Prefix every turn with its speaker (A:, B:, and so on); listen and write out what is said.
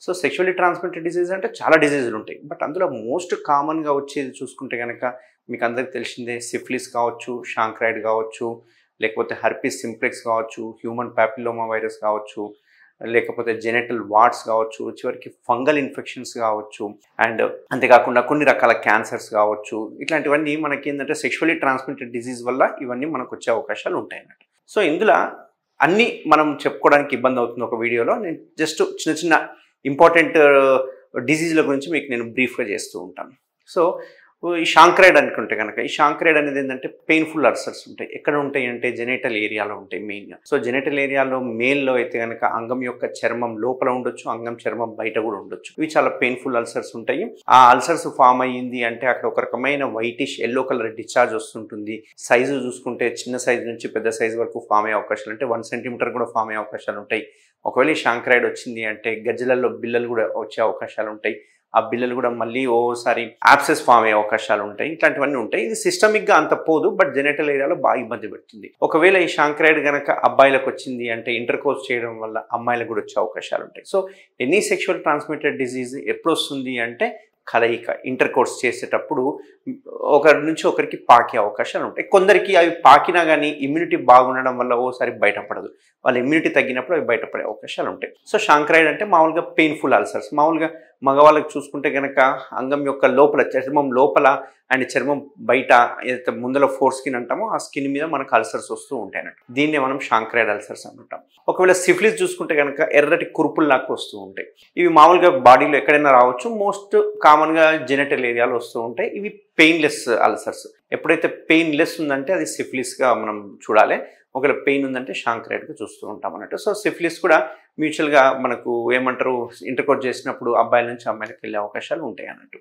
A: So sexually transmitted disease అంటే చాలా డిసీజులు ఉంటాయి. బట్ అందులో మోస్ట్ కామన్‌గా వచ్చేది చూసుకుంటే గనక మీకు అందరికి తెలిసిందే సిఫిలిస్ కావచ్చు, షాంక్రైడ్ కావచ్చు, లేకపోతే హెర్పిస్ సింప్లెక్స్ కావచ్చు, హ్యూమన్ పాపిల్లోమా వైరస్ కావచ్చు, లేకపోతే జెనిటల్ వార్డ్స్ కావచ్చు, చివరికి ఫంగల్ ఇన్ఫెక్షన్స్ కావచ్చు, అండ్ అంతేకాకుండా కొన్ని రకాల క్యాన్సర్స్ కావచ్చు. ఇట్లాంటివన్నీ మనకి ఏంటంటే సెక్షువల్లీ ట్రాన్స్మిటెడ్ డిసీజ్ వల్ల ఇవన్నీ మనకు వచ్చే అవకాశాలు ఉంటాయి అన్నట్టు. సో ఇందులో అన్నీ మనం చెప్పుకోవడానికి ఇబ్బంది అవుతుంది ఒక వీడియోలో. నేను జస్ట్ చిన్న చిన్న ఇంపార్టెంట్ డిసీజ్ల గురించి మీకు నేను బ్రీఫ్గా చేస్తూ ఉంటాను. సో ఈ షాంక్రైడ్ అనుకుంటే కనుక ఈ షాంక్రైడ్ అనేది ఏంటంటే పెయిన్ఫుల్ అల్సర్స్ ఉంటాయి. ఎక్కడ ఉంటాయి అంటే జెనిటల్ ఏరియాలో ఉంటాయి మెయిన్గా. సో జెనిటల్ ఏరియాలో మేల్లో అయితే కనుక అంగం యొక్క చర్మం లోపల ఉండొచ్చు, అంగం చర్మం బయట కూడా ఉండొచ్చు. ఇవి చాలా పెయిన్ఫుల్ అల్సర్స్ ఉంటాయి. ఆ అల్సర్స్ ఫామ్ అయ్యింది అంటే అక్కడ ఒక రకమైన వైటిష్ ఎల్లో కలర్ డిశ్చార్జ్ వస్తుంటుంది. సైజు చూసుకుంటే చిన్న సైజు నుంచి పెద్ద సైజు వరకు ఫామ్ అయ్యే అవకాశాలు అంటే 1 సెంటీమీటర్ కూడా ఫామ్ అయ్యే అవకాశాలు ఉంటాయి. ఒకవేళ ఈ షాంక్రైడ్ వచ్చింది అంటే గజ్జలలో బిల్లలు కూడా వచ్చే అవకాశాలు ఉంటాయి. ఆ బిల్లలు కూడా మళ్ళీ ఓసారి యాబ్సెస్ ఫామ్ అయ్యే అవకాశాలు ఉంటాయి. ఇట్లాంటివన్నీ ఉంటాయి. ఇది సిస్టమిక్గా అంత పోదు, బట్ జెనిటల్ ఏరియాలో బాగా ఇబ్బంది పెడుతుంది. ఒకవేళ ఈ షాంక్రైడ్ కనుక అబ్బాయిలకు వచ్చింది అంటే ఇంటర్ కోర్స్ చేయడం వల్ల అమ్మాయిలకు కూడా వచ్చే అవకాశాలు ఉంటాయి. So any sexual transmitted disease ఎప్పుడు వస్తుంది అంటే కలయిక, ఇంటర్ కోర్స్ చేసేటప్పుడు ఒకరి నుంచి ఒకరికి పాకే అవకాశాలు ఉంటాయి. కొందరికి అవి పాకినా కానీ ఇమ్యూనిటీ బాగుండడం వల్ల ఓసారి బయటపడదు. వాళ్ళ ఇమ్యూనిటీ తగ్గినప్పుడు అవి బయటపడే అవకాశాలు ఉంటాయి. సో షాంక్రైడ్ అంటే మామూలుగా పెయిన్ఫుల్ అల్సర్స్. మామూలుగా మగవాళ్ళకి చూసుకుంటే కనుక అంగం యొక్క లోపల చర్మం లోపల అండ్ చర్మం బయట ఏదైతే ముందర ఫోర్ స్కిన్ అంటామో ఆ స్కిన్ మీద మనకు అల్సర్స్ వస్తూ ఉంటాయి అన్నట్టు. దీన్నే మనం షాంక్రైడ్ అల్సర్స్ అంటుంటాం. ఒకవేళ సిఫిలిస్ చూసుకుంటే కనుక ఎర్రటి కురుపులు లాగా వస్తూ ఉంటాయి. ఇవి మామూలుగా బాడీలో ఎక్కడైనా రావచ్చు. మోస్ట్ కామన్గా జెనిటల్ ఏరియాలో వస్తూ ఉంటాయి. ఇవి పెయిన్లెస్ అల్సర్స్. ఎప్పుడైతే పెయిన్లెస్ ఉందంటే అది సిఫిలిస్గా మనం చూడాలి. ఒకవేళ పెయిన్ ఉందంటే షాంక్రైడ్గా చూస్తూ ఉంటాం అన్నట్టు. సో సిఫిలిస్ కూడా మ్యూచువల్గా మనకు ఏమంటారు ఇంటర్ కోర్స్ చేసినప్పుడు అబ్బాయిల నుంచి అమ్మాయిలకు వెళ్ళే అవకాశాలు ఉంటాయి అన్నట్టు.